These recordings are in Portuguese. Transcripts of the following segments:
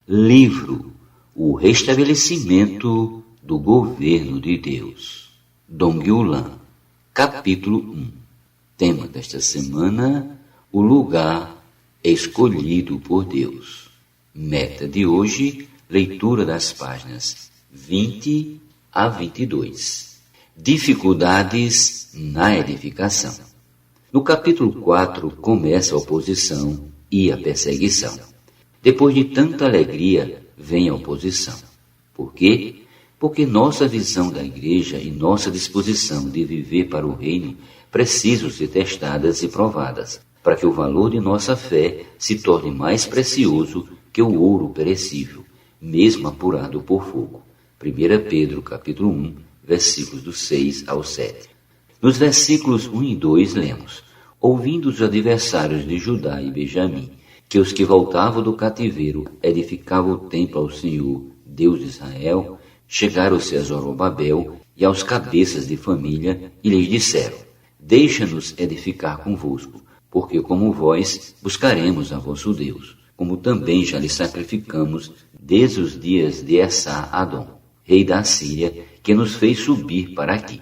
Livro O Restabelecimento do Governo de Deus, Dong Yulan, capítulo 1. Tema desta semana: o lugar escolhido por Deus. Meta de hoje: leitura das páginas 20 a 22. Dificuldades na edificação. No capítulo 4 começa a oposição e a perseguição. Depois de tanta alegria, vem a oposição. Por quê? Porque nossa visão da igreja e nossa disposição de viver para o reino precisam ser testadas e provadas, para que o valor de nossa fé se torne mais precioso que o ouro perecível, mesmo apurado por fogo. 1 Pedro, capítulo 1, versículos do 6 ao 7. Nos versículos 1 e 2 lemos: ouvindo os adversários de Judá e Benjamim, que os que voltavam do cativeiro edificavam o templo ao Senhor, Deus de Israel, chegaram-se a Zorobabel e aos cabeças de família e lhes disseram: deixa-nos edificar convosco, porque como vós buscaremos a vosso Deus, como também já lhe sacrificamos desde os dias de Esar-Adom, rei da Síria, que nos fez subir para aqui.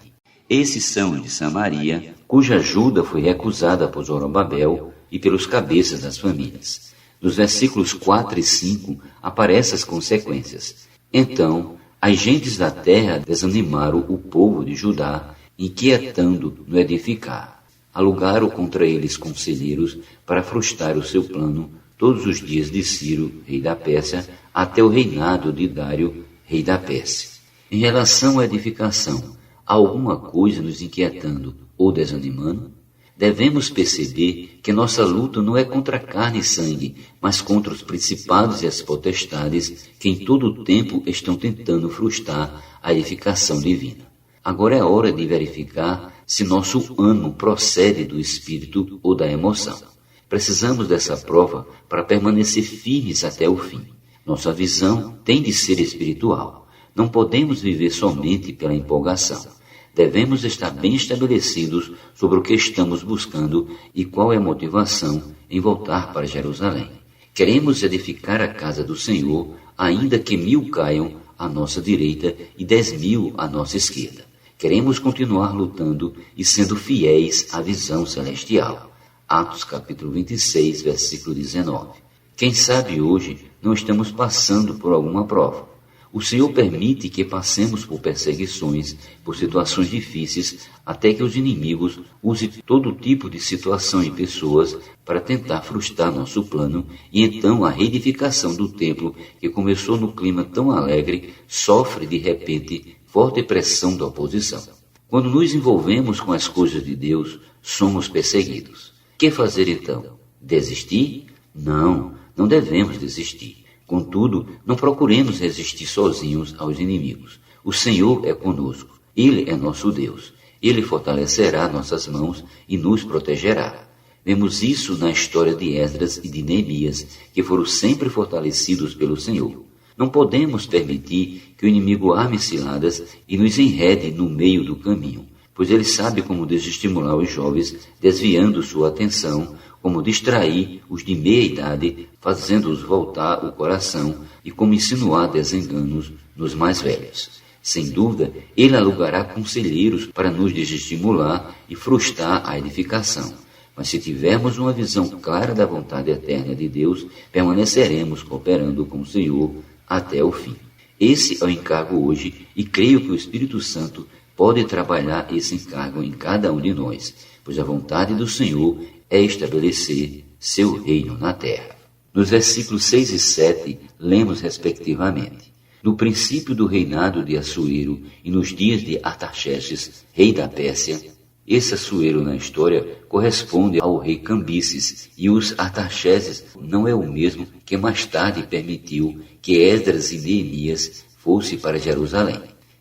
Esses são de Samaria, cuja ajuda foi recusada por Zorobabel e pelos cabeças das famílias. Nos versículos 4 e 5 aparecem as consequências. Então, as gentes da terra desanimaram o povo de Judá, inquietando no edificar. Alugaram contra eles conselheiros para frustrar o seu plano todos os dias de Ciro, rei da Pérsia, até o reinado de Dário, rei da Pérsia. Em relação à edificação, há alguma coisa nos inquietando ou desanimando? Devemos perceber que nossa luta não é contra carne e sangue, mas contra os principados e as potestades que em todo o tempo estão tentando frustrar a edificação divina. Agora é hora de verificar se nosso ânimo procede do espírito ou da emoção. Precisamos dessa prova para permanecer firmes até o fim. Nossa visão tem de ser espiritual. Não podemos viver somente pela empolgação. Devemos estar bem estabelecidos sobre o que estamos buscando e qual é a motivação em voltar para Jerusalém. Queremos edificar a casa do Senhor, ainda que 1000 caiam à nossa direita e 10.000 à nossa esquerda. Queremos continuar lutando e sendo fiéis à visão celestial. Atos capítulo 26, versículo 19. Quem sabe hoje não estamos passando por alguma prova. O Senhor permite que passemos por perseguições, por situações difíceis, até que os inimigos usem todo tipo de situação e pessoas para tentar frustrar nosso plano, e então a reedificação do templo, que começou no clima tão alegre, sofre de repente forte pressão da oposição. Quando nos envolvemos com as coisas de Deus, somos perseguidos. Que fazer então? Desistir? Não devemos desistir. Contudo, não procuremos resistir sozinhos aos inimigos. O Senhor é conosco. Ele é nosso Deus. Ele fortalecerá nossas mãos e nos protegerá. Vemos isso na história de Esdras e de Neemias, que foram sempre fortalecidos pelo Senhor. Não podemos permitir que o inimigo arme ciladas e nos enrede no meio do caminho, pois ele sabe como desestimular os jovens, desviando sua atenção, como distrair os de meia idade, fazendo-os voltar o coração, e como insinuar desenganos nos mais velhos. Sem dúvida, ele alugará conselheiros para nos desestimular e frustrar a edificação. Mas se tivermos uma visão clara da vontade eterna de Deus, permaneceremos cooperando com o Senhor até o fim. Esse é o encargo hoje, e creio que o Espírito Santo pode trabalhar esse encargo em cada um de nós, pois a vontade do Senhor é estabelecer seu reino na terra. Nos versículos 6 e 7, lemos respectivamente: no princípio do reinado de Assuero e nos dias de Artaxerxes, rei da Pérsia. Esse Assuero na história corresponde ao rei Cambises, e os Artaxerxes não é o mesmo que mais tarde permitiu que Esdras e Neemias fossem para Jerusalém.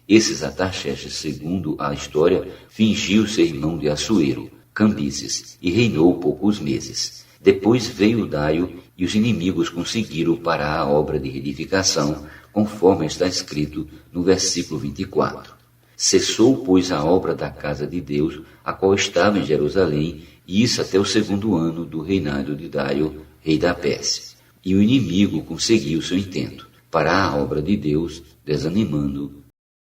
Esses Artaxerxes, segundo a história, fingiu ser irmão de Assuero, Cambises, e reinou poucos meses. Depois veio Dário e os inimigos conseguiram parar a obra de reedificação, conforme está escrito no versículo 24. Cessou, pois, a obra da casa de Deus, a qual estava em Jerusalém, e isso até o 2º ano do reinado de Dário, rei da Pérsia. e o inimigo conseguiu seu intento, parar a obra de Deus, desanimando